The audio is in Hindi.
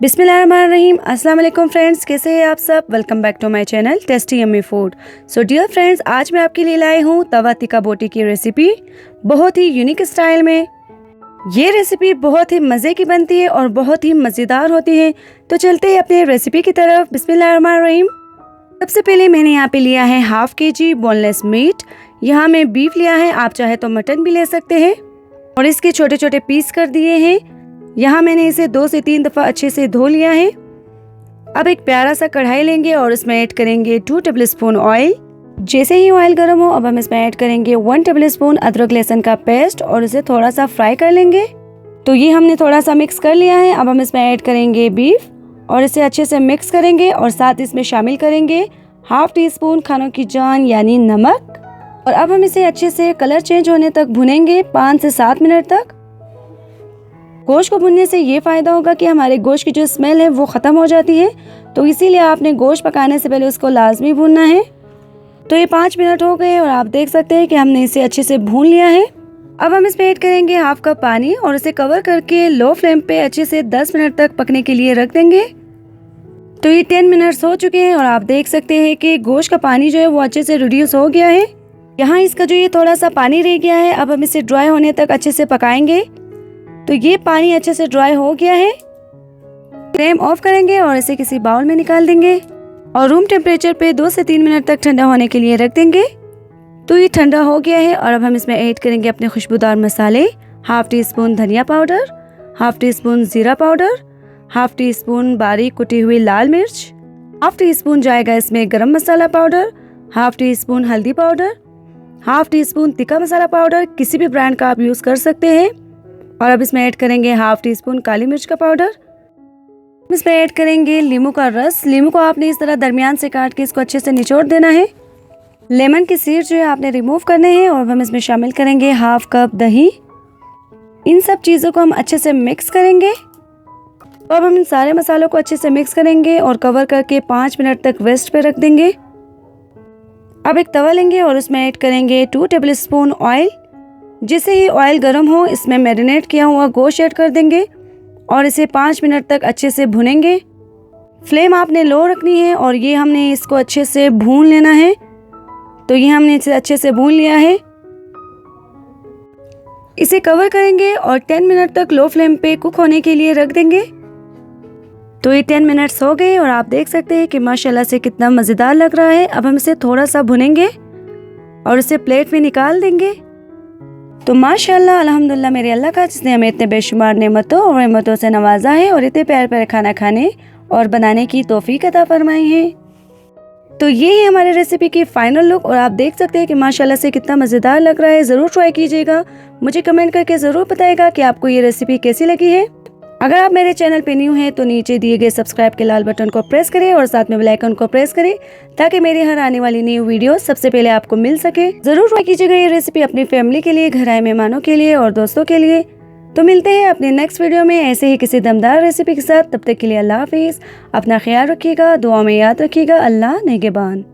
बिस्मिल्लाहिर्रहमानिर्रहीम। अस्सलाम वालेकुम फ्रेंड्स, कैसे हैं आप सब। Welcome back to my channel tasty yummy food. So dear friends, आज मैं आपके लिए लाई हूँ तवा तिक्का बोटी की रेसिपी, बहुत ही यूनिक स्टाइल में। ये रेसिपी बहुत ही मज़े की बनती है और बहुत ही मज़ेदार होती है। तो चलते हैं अपने रेसिपी की तरफ। बिस्मिल्लाहिर्रहमानिर्रहीम। सबसे पहले मैंने यहाँ पे लिया है हाफ kg बोनलेस मीट। यहाँ मैं बीफ लिया है, आप चाहे तो मटन भी ले सकते हैं। और इसके छोटे छोटे पीस कर दिए हैं। यहाँ मैंने इसे 2 से 3 दफ़ा अच्छे से धो लिया है। अब एक प्यारा सा कढ़ाई लेंगे और इसमें ऐड करेंगे 2 टेबल स्पून ऑयल। जैसे ही ऑयल गर्म हो, अब हम इसमें ऐड करेंगे 1 टेबल स्पून अदरक लहसुन का पेस्ट और इसे थोड़ा सा फ्राई कर लेंगे। तो ये हमने थोड़ा सा मिक्स कर लिया है। अब हम इसमें ऐड करेंगे बीफ और इसे अच्छे से मिक्स करेंगे और साथ इसमें शामिल करेंगे हाफ टी स्पून खानों की जान यानी नमक। और अब हम इसे अच्छे से कलर चेंज होने तक भुनेंगे 5 से 7 मिनट तक। गोश्त को भुनने से ये फ़ायदा होगा कि हमारे गोश्त की जो स्मेल है वो ख़त्म हो जाती है। तो इसीलिए आपने गोश्त पकाने से पहले उसको लाजमी भूनना है। तो ये 5 मिनट हो गए और आप देख सकते हैं कि हमने इसे अच्छे से भून लिया है। अब हम इसमें ऐड करेंगे हाफ कप पानी और इसे कवर करके लो फ्लेम पे अच्छे से 10 मिनट तक पकने के लिए रख देंगे। तो ये 10 मिनट्स हो चुके हैं और आप देख सकते हैं कि गोश्त का पानी जो है वो अच्छे से रिड्यूस हो गया है। यहाँ इसका जो ये थोड़ा सा पानी रह गया है, अब हम इसे ड्राई होने तक अच्छे से पकाएंगे। तो ये पानी अच्छे से ड्राई हो गया है। फ्लेम ऑफ करेंगे और इसे किसी बाउल में निकाल देंगे और रूम टेम्परेचर पे 2 से 3 मिनट तक ठंडा होने के लिए रख देंगे। तो ये ठंडा हो गया है और अब हम इसमें ऐड करेंगे अपने खुशबूदार मसाले। हाफ टी स्पून धनिया पाउडर, हाफ टी स्पून जीरा पाउडर, हाफ टी स्पून बारीक कुटी हुई लाल मिर्च, हाफ टी स्पून जाएगा इसमें गरम मसाला पाउडर, हाफ टी स्पून हल्दी पाउडर, हाफ टी स्पून तिक्का मसाला पाउडर, किसी भी ब्रांड का आप यूज़ कर सकते हैं। और अब इसमें ऐड करेंगे हाफ टी स्पून काली मिर्च का पाउडर। इसमें ऐड करेंगे नींबू का रस। नींबू को आपने इस तरह दरमियान से काट के इसको अच्छे से निचोड़ देना है। लेमन की सीड जो है आपने रिमूव करने हैं। और हम इसमें शामिल करेंगे हाफ कप दही। इन सब चीज़ों को हम अच्छे से मिक्स करेंगे। तो अब हम इन सारे मसालों को अच्छे से मिक्स करेंगे और कवर करके 5 मिनट तक रेस्ट पे रख देंगे। अब एक तवा लेंगे और उसमें ऐड करेंगे 2 टेबल स्पून ऑयल। जैसे ही ऑयल गर्म हो, इसमें मैरिनेट किया हुआ गोश्त ऐड कर देंगे और इसे 5 मिनट तक अच्छे से भुनेंगे। फ्लेम आपने लो रखनी है और ये हमने इसको अच्छे से भून लेना है। तो ये हमने इसे अच्छे से भून लिया है। इसे कवर करेंगे और 10 मिनट तक लो फ्लेम पे कुक होने के लिए रख देंगे। तो ये 10 मिनट्स हो गए और आप देख सकते हैं कि माशाल्लाह से कितना मज़ेदार लग रहा है। अब हम इसे थोड़ा सा भुनेंगे और इसे प्लेट में निकाल देंगे। तो माशाल्लाह अल्हम्दुलिल्लाह मेरे अल्लाह का, जिसने हमें इतने बेशुमार नेमतों और रहमतों से नवाजा है और इतने प्यारे प्यारे खाना खाने और बनाने की तौफीक अता फरमाई है। तो ये है हमारी रेसिपी की फाइनल लुक और आप देख सकते हैं कि माशाल्लाह से कितना मज़ेदार लग रहा है। ज़रूर ट्राई कीजिएगा। मुझे कमेंट करके ज़रूर बताइएगा कि आपको ये रेसिपी कैसी लगी है। अगर आप मेरे चैनल पे न्यू हैं तो नीचे दिए गए सब्सक्राइब के लाल बटन को प्रेस करें और साथ में बेल आइकन को प्रेस करें ताकि मेरी हर आने वाली न्यू वीडियो सबसे पहले आपको मिल सके। ज़रूर ट्राई कीजिएगा ये रेसिपी अपनी फैमिली के लिए, घर आए मेहमानों के लिए और दोस्तों के लिए। तो मिलते हैं अपने नेक्स्ट वीडियो में ऐसे ही किसी दमदार रेसिपी के साथ। तब तक के लिए अल्लाह हाफिज़। अपना ख्याल रखिएगा, दुआ में याद रखिएगा। अल्लाह निगहबान।